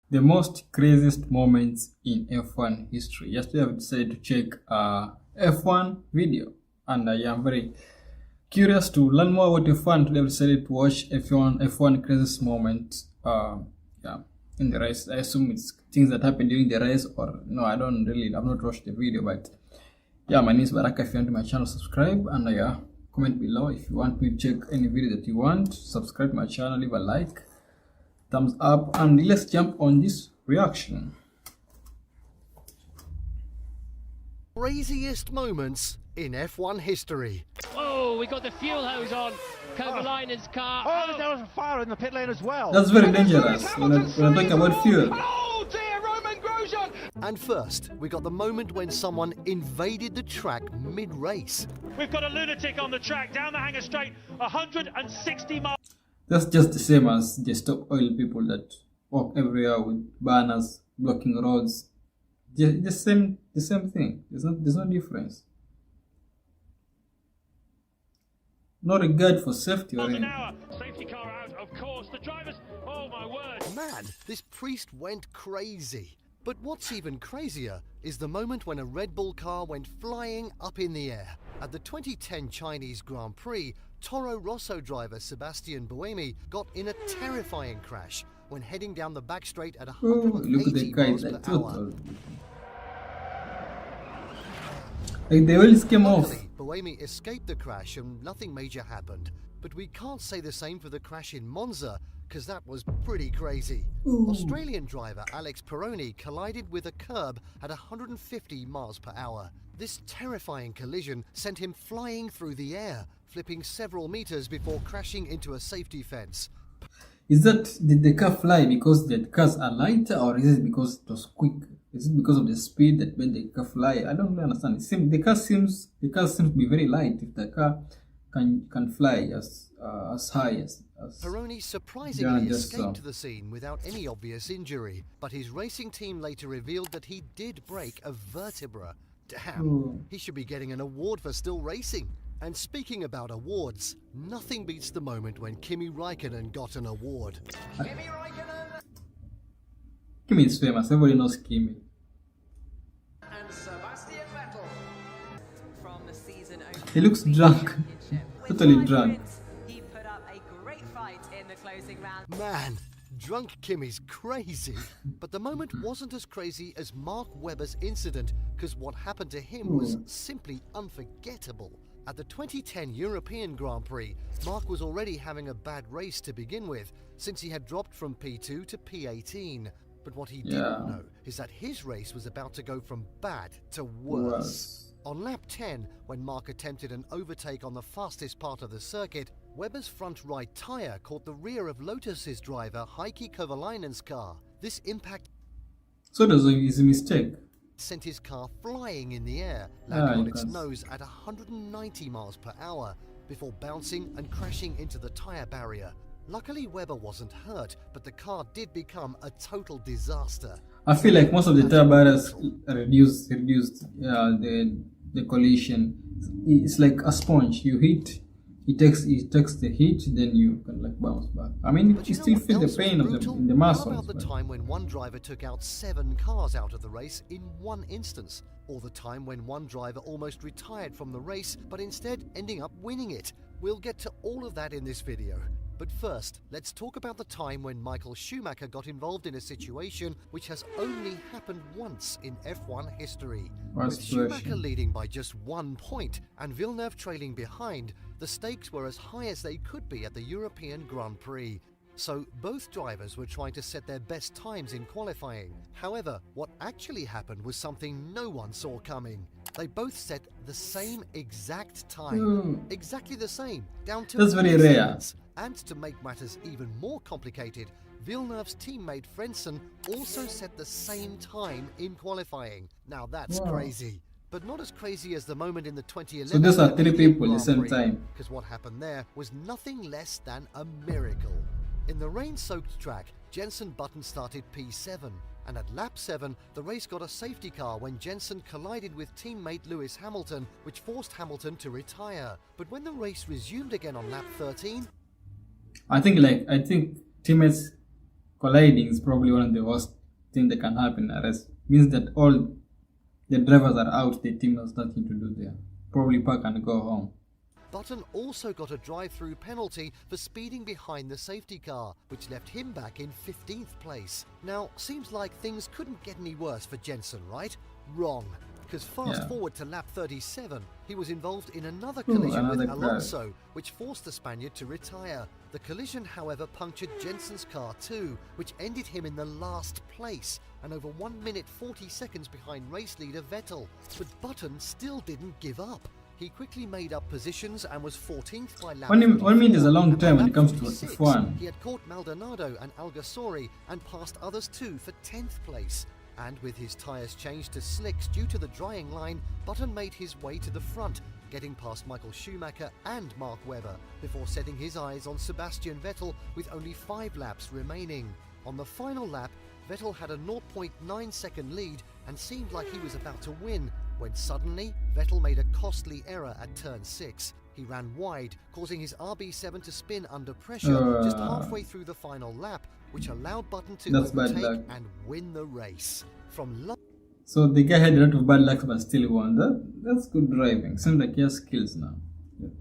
The most craziest moments in F1 history. Yesterday, I've decided to check F1 video, and I am very curious to learn more about F1. Today, I've decided to watch F1 craziest moments. Yeah, in the race. I assume it's things that happened during the race, or no, I don't really. I've not watched the video, but yeah, my name is Baraka. If you're new to my channel, subscribe, and yeah, comment below if you want me to check any video that you want. Subscribe to my channel, leave a like, thumbs up, and let's jump on this reaction. Craziest moments in F1 history. Oh, we got the fuel hose on Kovalainen's car. Oh, there was a fire in the pit lane as well. That's very dangerous when I'm talking about fuel. Oh dear, Roman Grosjean! And first, we got the moment when someone invaded the track mid-race. We've got a lunatic on the track down the hanger straight, 160 miles. That's just the same as the stop oil people that walk everywhere with banners blocking roads. The same thing. There's no difference. No regard for safety or Miles an anything. hour. Safety car out, of course. The drivers, oh my word. Man, this priest went crazy. But what's even crazier is the moment when a Red Bull car went flying up in the air. At the 2010 Chinese Grand Prix, Toro Rosso driver Sebastian Buemi got in a terrifying crash when heading down the back straight at Oh, look at the 180 guy miles that per hour. total. Like the wheels came off. Luckily, Buemi escaped the crash and nothing major happened. But we can't say the same for the crash in Monza, because that was pretty crazy. Ooh. Australian driver Alex Peroni collided with a curb at 150 miles per hour. This terrifying collision sent him flying through the air, flipping several meters before crashing into a safety fence. Did the car fly because the cars are lighter, or is it because it was quick? Is it because of the speed that made the car fly? I don't really understand. The car seems to be very light. If the car can fly as high as Peroni surprisingly just escaped the scene without any obvious injury, but his racing team later revealed that he did break a vertebra. Damn, Ooh. he should be getting an award for still racing. And speaking about awards, nothing beats the moment when Kimi Raikkonen got an award. Kimi is famous. Everybody knows Kimi. And Sebastian Vettel. From the season He looks drunk. Totally drunk. He put up a great fight in the closing round. Man, drunk Kimi's crazy. But the moment wasn't as crazy as Mark Webber's incident, because what happened to him was simply unforgettable. At the 2010 European Grand Prix, Mark was already having a bad race to begin with, since he had dropped from P2 to P18. But what he didn't know is that his race was about to go from bad to worse. On lap 10, when Mark attempted an overtake on the fastest part of the circuit, Webber's front right tyre caught the rear of Lotus's driver Heikki Kovalainen's car. This impact So that was a mistake. sent his car flying in the air, landing on its because- nose at 190 miles per hour, before bouncing and crashing into the tyre barrier. Luckily, Webber wasn't hurt, but the car did become a total disaster. I feel like most of the tire barriers reduced the collision. It's like a sponge. You hit, it takes the heat, then you can like bounce back. I mean, But you know still what feel the else was pain of brutal? in the How muscles. about the but- time when one driver took out 7 cars out of the race in one instance? Or the time when one driver almost retired from the race, but instead ending up winning it? We'll get to all of that in this video. But first, let's talk about the time when Michael Schumacher got involved in a situation which has only happened once in F1 history. What With situation? Schumacher leading by just 1 point and Villeneuve trailing behind, the stakes were as high as they could be at the European Grand Prix. So both drivers were trying to set their best times in qualifying. However, what actually happened was something no one saw coming. They both set the same exact time. Exactly the same, down to That's very rare. milliseconds. And to make matters even more complicated, Villeneuve's teammate Frentzen also set the same time in qualifying. Now that's Wow. crazy. But not as crazy as the moment in the 2011 So these are 3 European people at the Grand same Prix, time. because what happened there was nothing less than a miracle. In the rain-soaked track, Jenson Button started P7, and at lap 7, the race got a safety car when Jenson collided with teammate Lewis Hamilton, which forced Hamilton to retire. But when the race resumed again on lap 13, I think teammates colliding is probably one of the worst things that can happen in a race. Means that all the drivers are out, the team has nothing to do there. Probably park and go home. Button also got a drive-through penalty for speeding behind the safety car, which left him back in 15th place. Now, seems like things couldn't get any worse for Jensen, right? Wrong. Because fast forward to lap 37, he was involved in another collision with Alonso, which forced the Spaniard to retire. The collision, however, punctured Jensen's car too, which ended him in the last place and over 1 minute 40 seconds behind race leader Vettel. But Button still didn't give up. He quickly made up positions and was 14th by lap 1 minute is a long time when it comes to 46, F1. He had caught Maldonado and Alguersuari and passed others too for 10th place. And with his tyres changed to slicks due to the drying line, Button made his way to the front, getting past Michael Schumacher and Mark Webber, before setting his eyes on Sebastian Vettel with only 5 laps remaining. On the final lap, Vettel had a 0.9 second lead and seemed like he was about to win, when suddenly Vettel made a costly error at turn 6. He ran wide, causing his RB7 to spin under pressure just halfway through the final lap, which allowed Button to overtake and win the race. So the guy had a lot of bad luck but still won. That's good driving. Seems like he has skills now.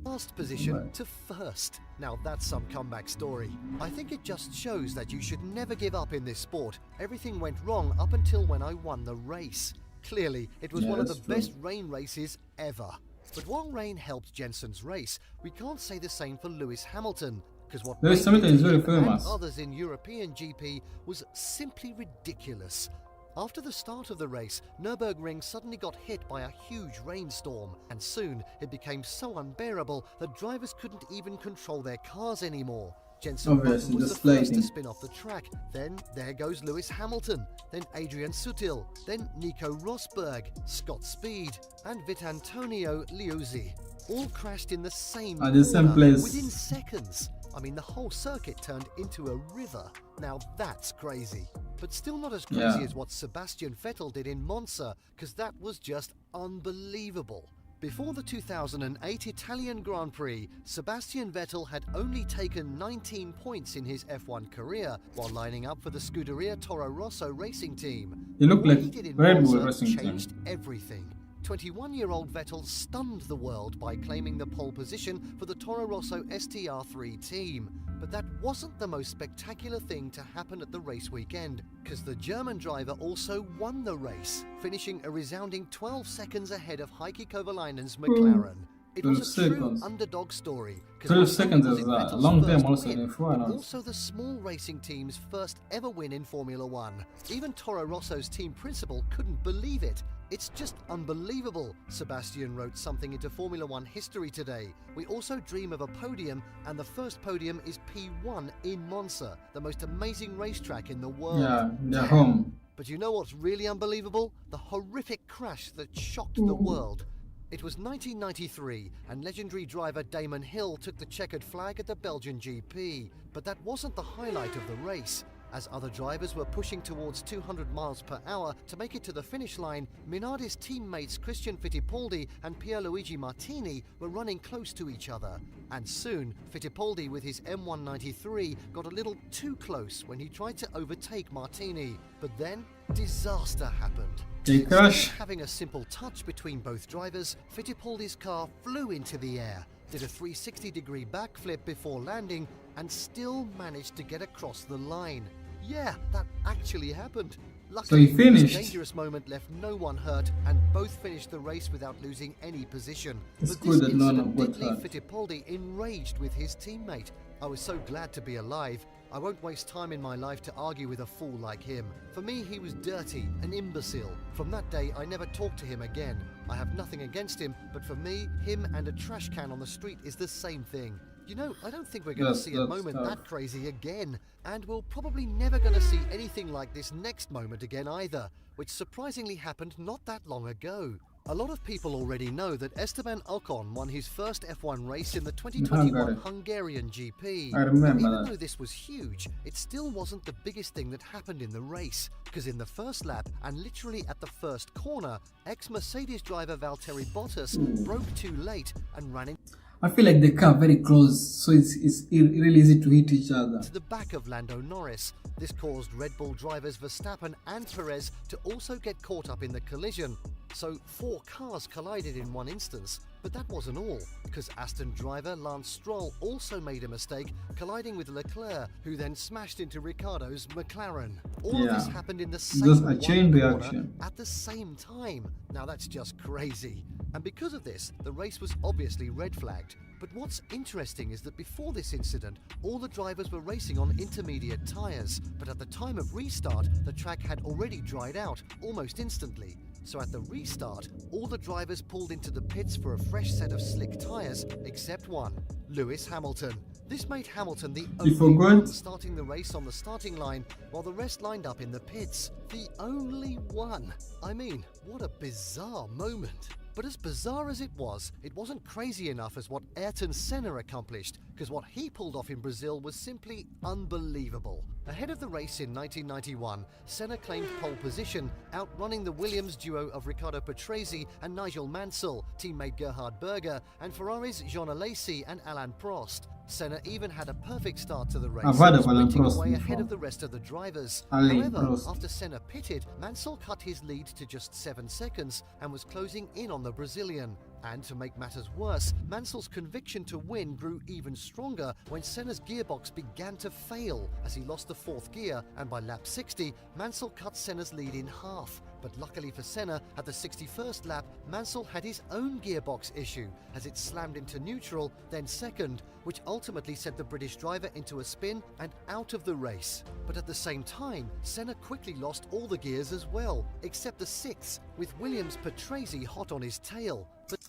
Last position to first. Now that's some comeback story. I think it just shows that you should never give up in this sport. Everything went wrong up until when I won the race. Clearly, it was one of the best rain races ever. But while rain helped Jensen's race, we can't say the same for Lewis Hamilton, because what Lewis Hamilton is very famous. and others in European GP was simply ridiculous. After the start of the race, Nürburgring suddenly got hit by a huge rainstorm, and soon it became so unbearable that drivers couldn't even control their cars anymore. Jensen Button was the first to spin off the track. Then there goes Lewis Hamilton, then Adrian Sutil, then Nico Rosberg, Scott Speed, and Vitantonio Liuzzi. All crashed in the same place within seconds. I mean, the whole circuit turned into a river. Now that's crazy. But still not as crazy as what Sebastian Vettel did in Monza, because that was just unbelievable. Before the 2008 Italian Grand Prix, Sebastian Vettel had only taken 19 points in his F1 career while lining up for the Scuderia Toro Rosso racing team. He looked like What he did in Red Bull Monza racing changed team. everything. 21-year-old Vettel stunned the world by claiming the pole position for the Toro Rosso STR3 team. But that wasn't the most spectacular thing to happen at the race weekend, because the German driver also won the race, finishing a resounding 12 seconds ahead of Heikki Kovalainen's McLaren. It was a true underdog story. 12 seconds is a long time also in F1. Also the small racing team's first ever win in Formula One. Even Toro Rosso's team principal couldn't believe it. It's just unbelievable. Sebastian wrote something into Formula One history today. We also dream of a podium, and the first podium is P1 in Monza, the most amazing racetrack in the world. Yeah, they're home. But you know what's really unbelievable? The horrific crash that shocked the world. It was 1993, and legendary driver Damon Hill took the checkered flag at the Belgian GP. But that wasn't the highlight of the race. As other drivers were pushing towards 200 miles per hour to make it to the finish line, Minardi's teammates Christian Fittipaldi and Pierluigi Martini were running close to each other. And soon, Fittipaldi with his M193 got a little too close when he tried to overtake Martini. But then, disaster happened. They crash. Having a simple touch between both drivers, Fittipaldi's car flew into the air, did a 360-degree backflip before landing, and still managed to get across the line. Yeah, that actually happened. Luckily, So he finished. this dangerous moment left no one hurt, and both finished the race without losing any position. It's But good this that none incident of did got leave hurt. Fittipaldi enraged with his teammate. I was so glad to be alive. I won't waste time in my life to argue with a fool like him. For me, he was dirty, an imbecile. From that day, I never talked to him again. I have nothing against him, but for me, him and a trash can on the street is the same thing. You know, I don't think we're going to see a moment that crazy again. And we're probably never going to see anything like this next moment again either, which surprisingly happened not that long ago. A lot of people already know that Esteban Ocon won his first F1 race in the 2021 Hungarian GP. I remember Even that. though this was huge, it still wasn't the biggest thing that happened in the race, because in the first lap, and literally at the first corner, ex-Mercedes driver Valtteri Bottas broke too late and ran in. I feel like they come very close, so it's really easy to hit each other. To the back of Lando Norris. This caused Red Bull drivers Verstappen and Perez to also get caught up in the collision. So 4 cars collided in one instance. But that wasn't all, because Aston driver Lance Stroll also made a mistake, colliding with Leclerc, who then smashed into Ricciardo's McLaren. All of this happened in the same Just a one chain corner reaction. at the same time. Now that's just crazy. And because of this, the race was obviously red flagged. But what's interesting is that before this incident, all the drivers were racing on intermediate tyres. But at the time of restart, the track had already dried out almost instantly. So at the restart, all the drivers pulled into the pits for a fresh set of slick tyres, except one, Lewis Hamilton. This made Hamilton the only one starting the race on the starting line, while the rest lined up in the pits. The only one. I mean, what a bizarre moment. But as bizarre as it wasn't crazy enough as what Ayrton Senna accomplished, because what he pulled off in Brazil was simply unbelievable. Ahead of the race in 1991, Senna claimed pole position, outrunning the Williams duo of Riccardo Patrese and Nigel Mansell, teammate Gerhard Berger, and Ferrari's Jean Alesi and Alain Prost. Senna even had a perfect start to the race, sprinting away ahead of the rest of the drivers. However, after Senna pitted, Mansell cut his lead to just 7 seconds and was closing in on the Brazilian. And to make matters worse, Mansell's conviction to win grew even stronger when Senna's gearbox began to fail as he lost the 4th gear, and by lap 60, Mansell cut Senna's lead in half. But luckily for Senna, at the 61st lap, Mansell had his own gearbox issue as it slammed into neutral, then second, which ultimately sent the British driver into a spin and out of the race. But at the same time, Senna quickly lost all the gears as well, except the 6th, with Williams' Patrese hot on his tail. But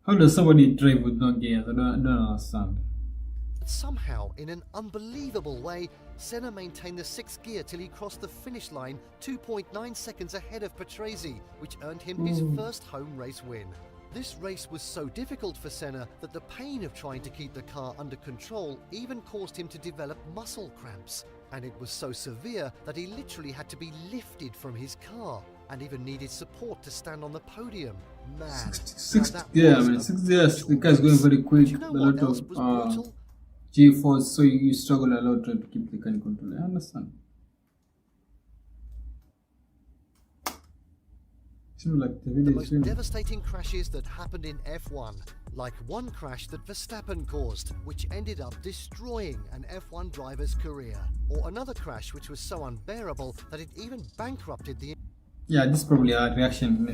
how does somebody drive with no gears? I don't understand. somehow, in an unbelievable way, Senna maintained the 6th gear till he crossed the finish line 2.9 seconds ahead of Patrese, which earned him his first home race win. This race was so difficult for Senna that the pain of trying to keep the car under control even caused him to develop muscle cramps. And it was so severe that he literally had to be lifted from his car and even needed support to stand on the podium. Man, six years, the car's going very quick. Do you know a what lot else of was brutal? G-force, so you struggle a lot trying to keep the car in control. I understand. Seems like the The video most is devastating crashes that happened in F1, like one crash that Verstappen caused, which ended up destroying an F1 driver's career, or another crash which was so unbearable that it even bankrupted the... Yeah, this is probably a reaction,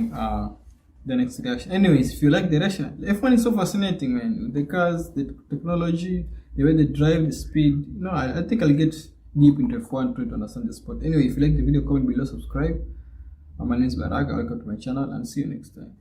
the next reaction. Anyways, if you like the reaction, F1 is so fascinating, man. The cars, the technology, the way they drive, the speed. No, I think I'll get deep into F1 to understand the sport. Anyway, if you like the video, comment below, subscribe. My name is Barak. Welcome to my channel and see you next time.